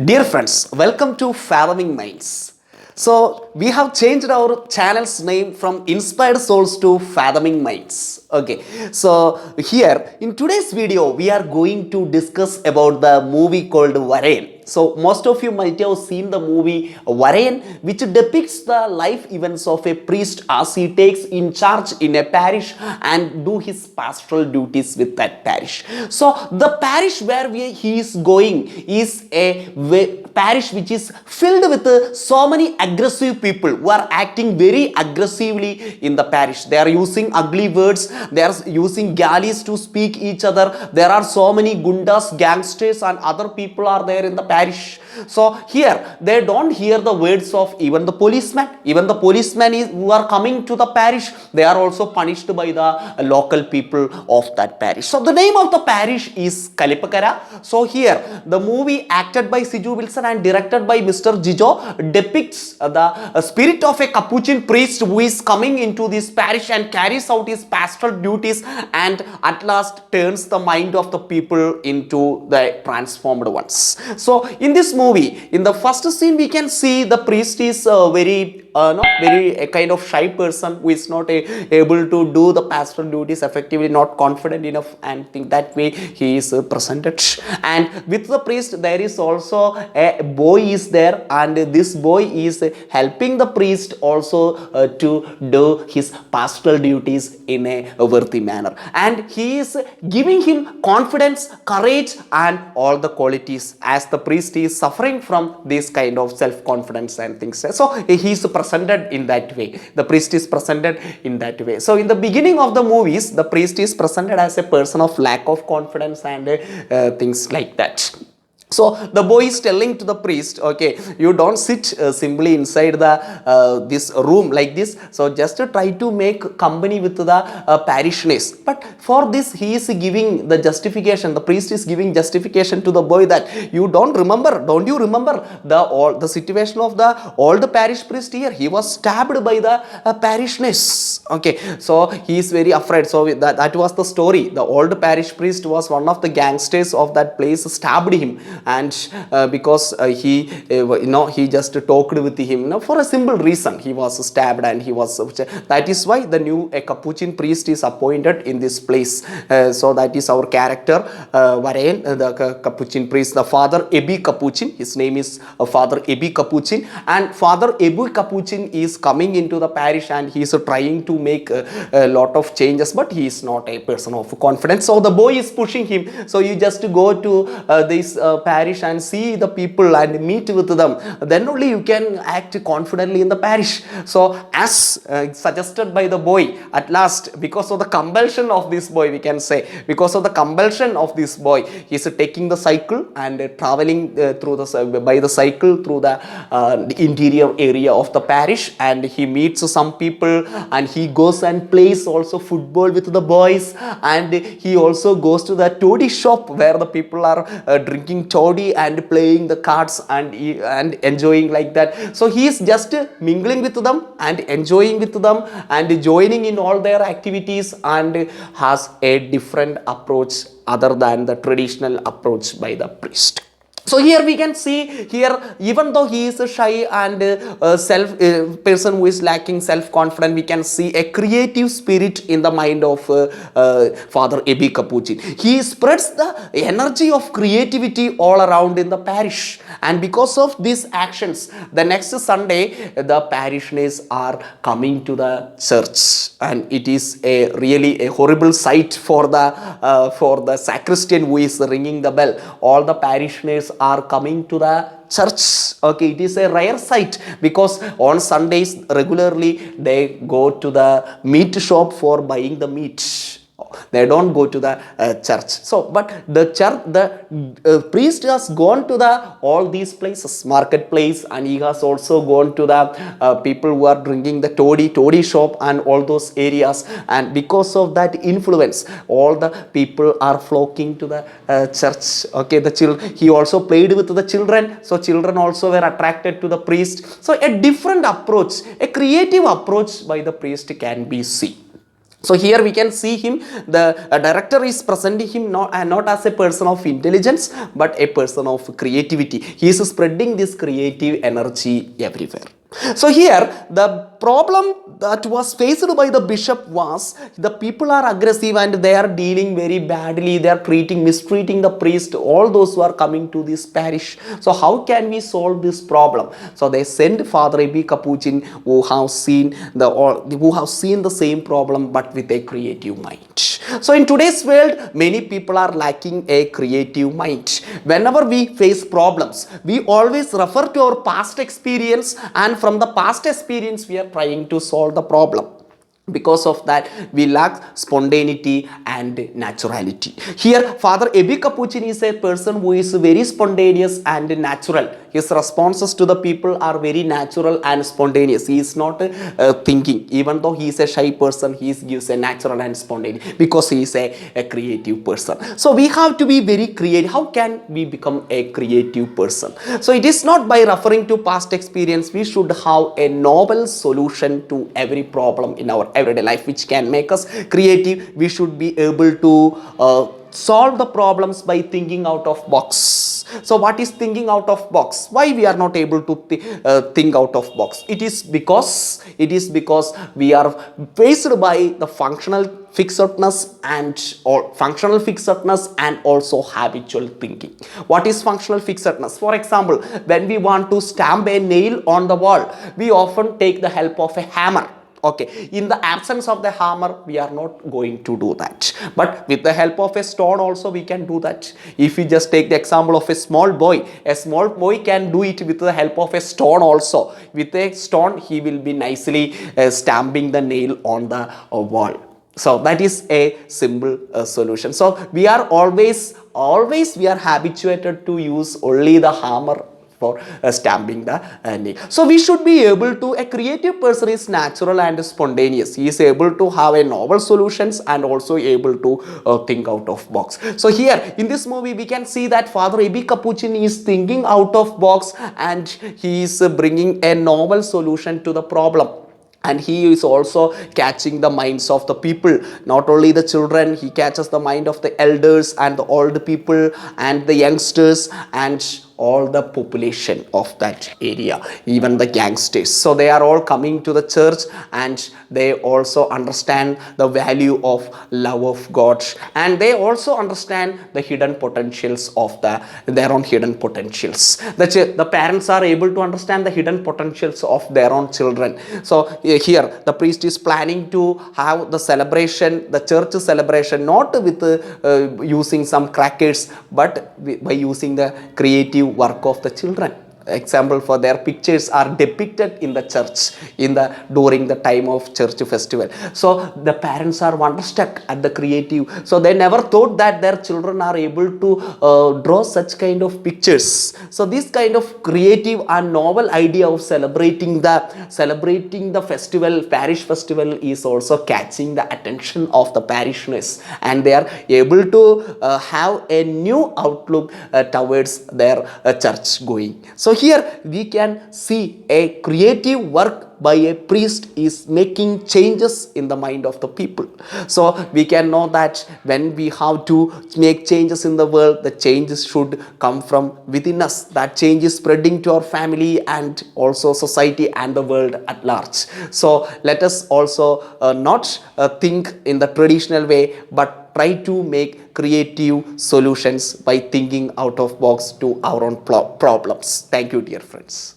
Dear friends, welcome to Fathoming Minds. So, we have changed our channel's name from Inspired Souls to Fathoming Minds. Okay, so here in today's video, we are going to discuss about the movie called Varayan. So, most of you might have seen the movie Varayan, which depicts the life events of a priest as he takes in charge in a parish and do his pastoral duties with that parish. So, the parish where he is going is a parish which is filled with so many aggressive people who are acting very aggressively in the parish. They are using ugly words, they are using galleys to speak each other. There are so many gundas, gangsters and other people are there in the parish. So here they don't hear the words of even the policeman. Even the policemen who are coming to the parish, they are also punished by the local people of that parish. So the name of the parish is Kalipakara. So here the movie acted by Siju Wilson and directed by Mr. Jijo depicts the spirit of a Capuchin priest who is coming into this parish and carries out his pastoral duties and at last turns the mind of the people into the transformed ones. So in this movie, in the first scene, we can see the priest is very a kind of shy person who is not able to do the pastoral duties effectively, not confident enough, and think that way he is presented. And with the priest, there is also a boy is there, and this boy is helping the priest also to do his pastoral duties in a worthy manner, and he is giving him confidence, courage, and all the qualities as the priest is suffering from this kind of self-confidence and things. So he is presented in that way. The priest is presented in that way. So in the beginning of the movies, the priest is presented as a person of lack of confidence and things like that. So the boy is telling to the priest, okay, you don't sit simply inside the this room like this. So just try to make company with the parishioners. But for this, he is giving the justification. The priest is giving justification to the boy that you don't you remember the situation of the old parish priest here? He was stabbed by the parishioners. Okay, so he is very afraid. So that was the story. The old parish priest was one of the gangsters of that place, stabbed him. And because he just talked with him, for a simple reason he was stabbed, and he was that is why the new Capuchin priest is appointed in this place. So that is our character, Varayan, the Capuchin priest, the Father Ebi Capuchin. His name is Father Ebi Capuchin, and Father Ebi Capuchin is coming into the parish and he is trying to make a lot of changes, but he is not a person of confidence. So the boy is pushing him. So you just go to this parish and see the people and meet with them, then only you can act confidently in the parish. So as suggested by the boy, at last, because of the compulsion of this boy, we can say, because of the compulsion of this boy, he is taking the cycle and traveling by the cycle through the interior area of the parish, and he meets some people and he goes and plays also football with the boys, and he also goes to the toddy shop where the people are drinking toddy and playing the cards and enjoying like that. So he is just mingling with them and enjoying with them and joining in all their activities, and has a different approach other than the traditional approach by the priest. So here we can see here, even though he is a shy and person who is lacking self-confidence, we can see a creative spirit in the mind of Father Ebi Capuchin. He spreads the energy of creativity all around in the parish, and because of these actions, the next Sunday the parishioners are coming to the church, and it is really a horrible sight for the sacristan who is ringing the bell. All the parishioners are coming to the church. Okay, it is a rare sight because on Sundays regularly they go to the meat shop for buying the meat. They don't go to the church. So but the church, the priest has gone to the all these places, marketplace, and he has also gone to the people who are drinking the toddy shop and all those areas, and because of that influence, all the people are flocking to the church. Okay, he also played with the children, so children also were attracted to the priest. So a different approach, a creative approach by the priest can be seen. So here we can see him, the director is presenting him not as a person of intelligence, but a person of creativity. He is spreading this creative energy everywhere. So here the problem that was faced by the bishop was the people are aggressive and they are dealing very badly. They are mistreating the priest, all those who are coming to this parish. So how can we solve this problem? So they send Father A.B. Capuchin, who have seen the same problem but with a creative mind. So in today's world, many people are lacking a creative mind. Whenever we face problems, we always refer to our past experience, and from the past experience we are trying to solve the problem. Because of that, we lack spontaneity and naturality. Here, Father A.B. Capuchin is a person who is very spontaneous and natural. His responses to the people are very natural and spontaneous. He is not thinking. Even though he is a shy person, he gives a natural and spontaneous because he is a creative person. So we have to be very creative. How can we become a creative person? So it is not by referring to past experience. We should have a novel solution to every problem in our everyday life which can make us creative. We should be able to solve the problems by thinking out of box. So what is thinking out of box? Why we are not able to think out of box? It is because we are faced by the functional fixedness and also habitual thinking. What is functional fixedness? For example, when we want to stamp a nail on the wall, we often take the help of a hammer. Okay, in the absence of the hammer, we are not going to do that. But with the help of a stone also we can do that. If we just take the example of a small boy can do it with the help of a stone also. With a stone, he will be nicely stamping the nail on the wall. So that is a simple solution. So we are always we are habituated to use only the hammer for stamping the nail. So we should be able to, a creative person is natural and spontaneous. He is able to have a novel solutions and also able to think out of box. So here in this movie we can see that Father A.B. Capuchin is thinking out of box and he is bringing a novel solution to the problem. And he is also catching the minds of the people, not only the children. He catches the mind of the elders and the old people and the youngsters and all the population of that area, even the gangsters. So they are all coming to the church and they also understand the value of love of God, and they also understand the hidden potentials of their own hidden potentials. The parents are able to understand the hidden potentials of their own children. So here the priest is planning to have the celebration, the church celebration, not with using some crackers, but by using the creative work of the children. Example for their pictures are depicted in the church during the time of church festival. So the parents are wonderstruck at the creative. So they never thought that their children are able to draw such kind of pictures. So this kind of creative and novel idea of celebrating the festival, parish festival, is also catching the attention of the parishioners, and they are able to have a new outlook towards their church going. So here we can see a creative work by a priest is making changes in the mind of the people. So we can know that when we have to make changes in the world, the changes should come from within us. That change is spreading to our family and also society and the world at large. So let us also not think in the traditional way, but try to make creative solutions by thinking out of box to our own problems. Thank you, dear friends.